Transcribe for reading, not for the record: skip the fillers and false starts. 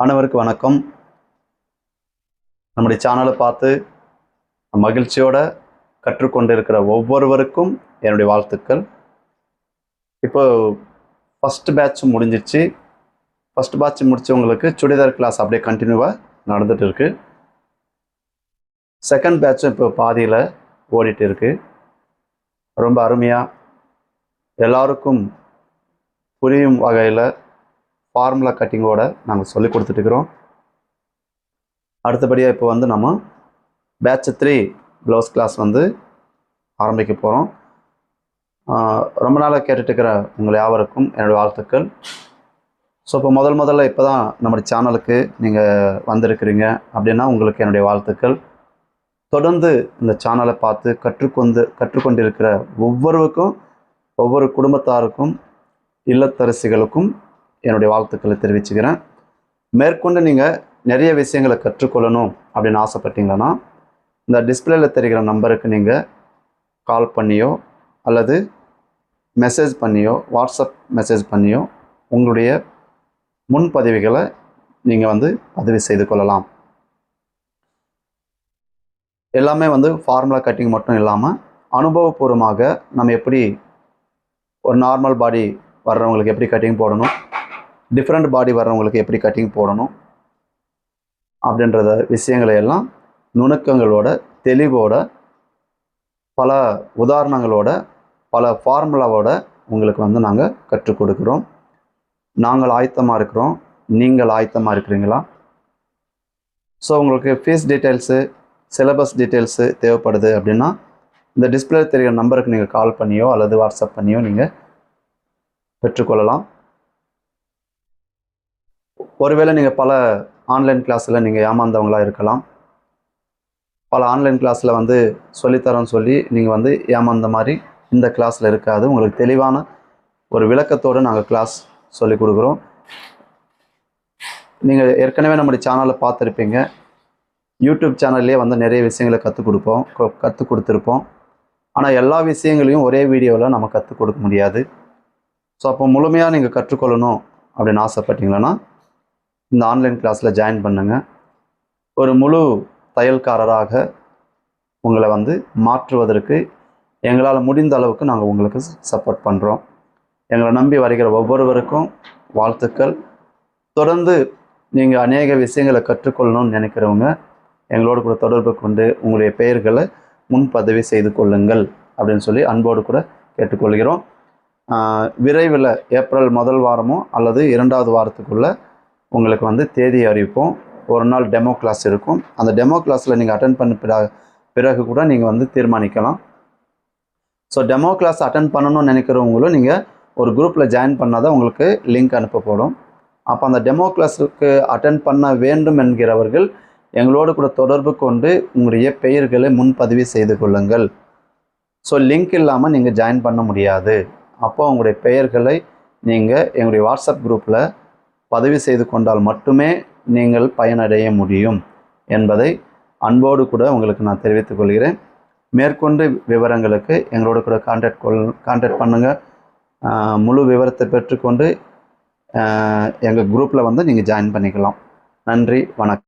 அனைவருக்கும் வணக்கம். நம்முடைய சேனலை பார்த்து மகிழ்ச்சியோட கற்றுக்கொண்டிருக்கிற ஒவ்வொருவருக்கும் என்னுடைய வாழ்த்துக்கள். இப்போ ஃபஸ்ட் பேட்ச் முடிஞ்சிச்சு. ஃபஸ்ட் பேட்ச் முடித்தவங்களுக்கு சுடிதார் கிளாஸ் அப்படியே கண்டினியூவாக நடந்துகிட்டு இருக்கு. செகண்ட் பேட்சும் இப்போ பாதியில் ஓடிட்டு இருக்கு. ரொம்ப அருமையாக எல்லாருக்கும் புரியும் வகையில் ஃபார்முலா கட்டிங்கோட நாங்கள் சொல்லி கொடுத்துட்டுருக்குறோம். அடுத்தபடியாக இப்போ நம்ம பேட்ச் 3 ப்ளவுஸ் கிளாஸ் ஆரம்பிக்க போகிறோம். ரொம்ப நாளாக கேட்டுட்டுருக்கிற உங்கள் யாவருக்கும் என்னுடைய வாழ்த்துக்கள். ஸோ இப்போ முதல்ல இப்போ தான் நம்முடைய சேனலுக்கு நீங்கள் வந்திருக்கிறீங்க அப்படின்னா உங்களுக்கு என்னுடைய வாழ்த்துக்கள். தொடர்ந்து இந்த சேனலை பார்த்து கற்றுக்கொண்டிருக்கிற ஒவ்வொருவருக்கும், ஒவ்வொரு குடும்பத்தாருக்கும், இல்லத்தரசிகளுக்கும் என்னுடைய வாழ்த்துக்களை தெரிவிச்சுக்கிறேன். மேற்கொண்டு நீங்கள் நிறைய விஷயங்களை கற்றுக்கொள்ளணும் அப்படின்னு ஆசைப்பட்டீங்கன்னா இந்த டிஸ்பிளேல தெரிகிற நம்பருக்கு நீங்கள் கால் பண்ணியோ அல்லது மெசேஜ் பண்ணியோ, வாட்ஸ்அப் மெசேஜ் பண்ணியோ உங்களுடைய முன்பதிவுகளை நீங்கள் பதிவு செய்து கொள்ளலாம். எல்லாமே ஃபார்முலா கட்டிங் மட்டும் இல்லாமல் அனுபவபூர்வமாக நம்ம எப்படி ஒரு நார்மல் பாடி வர்றவங்களுக்கு எப்படி கட்டிங் போடணும், டிஃப்ரெண்ட் பாடி வர்றவங்களுக்கு எப்படி கட்டிங் போடணும் அப்படின்றத விஷயங்களை எல்லாம் நுணுக்கங்களோட, தெளிவோட, பல உதாரணங்களோட, பல ஃபார்முலாவோட உங்களுக்கு நாங்கள் கற்றுக் கொடுக்குறோம். நாங்கள் ஆயத்தமாக இருக்கிறோம். நீங்கள் ஆயத்தமாக இருக்கிறீங்களா? ஸோ உங்களுக்கு ஃபீஸ் டீட்டெயில்ஸு, சிலபஸ் டீட்டெயில்ஸு தேவைப்படுது அப்படின்னா இந்த டிஸ்பிளே தெரிகிற நம்பருக்கு நீங்கள் கால் பண்ணியோ அல்லது வாட்ஸ்அப் பண்ணியோ நீங்கள் பெற்றுக்கொள்ளலாம். ஒருவேளை நீங்கள் பல ஆன்லைன் கிளாஸில் நீங்கள் ஏமாந்தவங்களாக இருக்கலாம். பல ஆன்லைன் கிளாஸில் சொல்லித்தரோன்னு சொல்லி நீங்கள் ஏமாந்த மாதிரி இந்த கிளாஸில் இருக்காது. உங்களுக்கு தெளிவான ஒரு விளக்கத்தோடு நாங்கள் கிளாஸ் சொல்லி கொடுக்குறோம். நீங்கள் ஏற்கனவே நம்முடைய சேனலை பார்த்துருப்பீங்க. யூடியூப் சேனல்லே நிறைய விஷயங்களை கற்றுக் கொடுத்துருப்போம். ஆனால் எல்லா விஷயங்களையும் ஒரே வீடியோவில் நம்ம கற்றுக் கொடுக்க முடியாது. ஸோ அப்போ முழுமையாக நீங்கள் கற்றுக்கொள்ளணும் அப்படின்னு ஆசைப்பட்டீங்களன்னா இந்த ஆன்லைன் கிளாஸில் ஜாயின் பண்ணுங்கள். ஒரு முழு தையல்காரராக உங்களை மாற்றுவதற்கு எங்களால் முடிந்த அளவுக்கு நாங்கள் உங்களுக்கு சப்போர்ட் பண்ணுறோம். எங்களை நம்பி வருகிற ஒவ்வொருவருக்கும் வாழ்த்துக்கள். தொடர்ந்து நீங்கள் அநேக விஷயங்களை கற்றுக்கொள்ளணும்னு நினைக்கிறவங்க எங்களோடு கூட தொடர்பு கொண்டு உங்களுடைய பெயர்களை முன்பதிவு செய்து கொள்ளுங்கள் அப்படின்னு சொல்லி அன்போடு கூட கேட்டுக்கொள்கிறோம். விரைவில் ஏப்ரல் முதல் வாரமோ அல்லது 2வது வாரத்துக்குள்ளே உங்களுக்கு தேதி அறிவிப்போம். ஒரு நாள் டெமோ கிளாஸ் இருக்கும். அந்த டெமோ கிளாஸில் நீங்கள் அட்டன் பண்ண பிறகு கூட நீங்கள் தீர்மானிக்கலாம். ஸோ டெமோ கிளாஸ் அட்டன் பண்ணணும்னு நினைக்கிறவங்களும் நீங்கள் ஒரு குரூப்பில் ஜாயின் பண்ணால் தான் உங்களுக்கு லிங்க் அனுப்பப்படும். அப்போ அந்த டெமோ கிளாஸுக்கு அட்டன் பண்ண வேண்டும் என்கிறவர்கள் எங்களோடு கூட தொடர்பு கொண்டு உங்களுடைய பெயர்களை முன்பதிவு செய்து கொள்ளுங்கள். ஸோ லிங்க் இல்லாமல் நீங்கள் ஜாயின் பண்ண முடியாது. அப்போ உங்களுடைய பெயர்களை நீங்கள் எங்களுடைய வாட்ஸ்அப் குரூப்பில் பதிவு செய்து கொண்டால் மட்டுமே நீங்கள் பயனடைய முடியும் என்பதை அன்போடு கூட உங்களுக்கு நான் தெரிவித்துக் கொள்கிறேன். மேற்கொண்டு விவரங்களுக்கு எங்களோட கூட கான்டாக்ட் பண்ணுங்கள். முழு விவரத்தை பெற்றுக்கொண்டு எங்கள் குரூப்பில் நீங்கள் ஜாயின் பண்ணிக்கலாம். நன்றி, வணக்கம்.